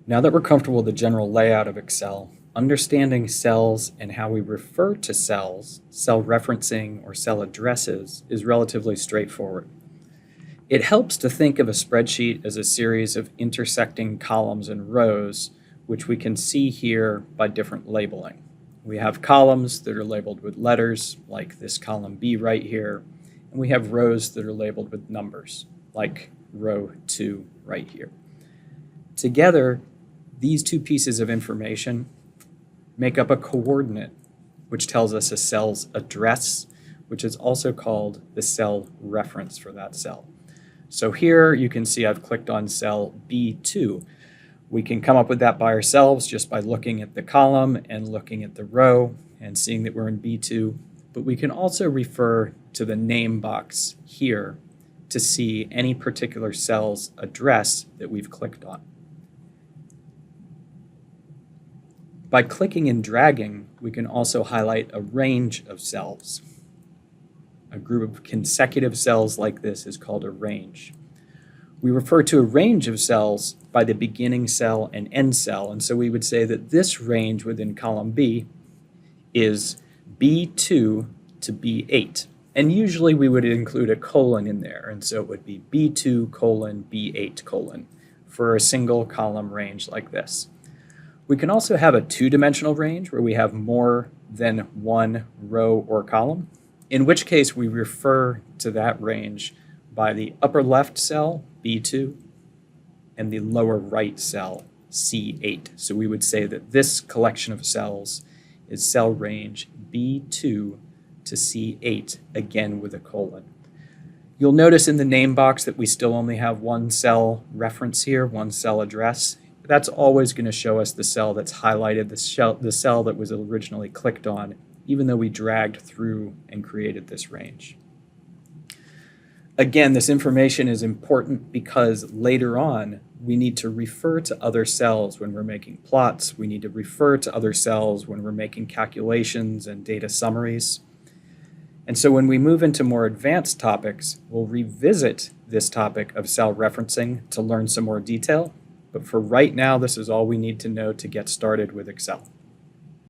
Now that we're comfortable with the general layout of Excel, understanding cells and how we refer to cells, cell referencing or cell addresses, is relatively straightforward. It helps to think of a spreadsheet as a series of intersecting columns and rows, which we can see here by different labeling. We have columns that are labeled with letters, like this column B right here, and we have rows that are labeled with numbers, like row 2 right here. Together, these two pieces of information make up a coordinate, which tells us a cell's address, which is also called the cell reference for that cell. So here you can see I've clicked on cell B2. We can come up with that by ourselves just by looking at the column and looking at the row and seeing that we're in B2, but we can also refer to the name box here to see any particular cell's address that we've clicked on. By clicking and dragging, we can also highlight a range of cells. A group of consecutive cells like this is called a range. We refer to a range of cells by the beginning cell and end cell, and so we would say that this range within column B is B2 to B8. And usually we would include a colon in there, and so it would be B2 colon B8 colon for a single column range like this. We can also have a two-dimensional range where we have more than one row or column, in which case we refer to that range by the upper left cell, B2, and the lower right cell, C8. So we would say that this collection of cells is cell range B2 to C8, again with a colon. You'll notice in the name box that we still only have one cell reference here, one cell address. That's always going to show us the cell that's highlighted, the cell that was originally clicked on, even though we dragged through and created this range. Again, this information is important because later on we need to refer to other cells when we're making plots. We need to refer to other cells when we're making calculations and data summaries. And so when we move into more advanced topics, we'll revisit this topic of cell referencing to learn some more detail. But for right now, this is all we need to know to get started with Excel.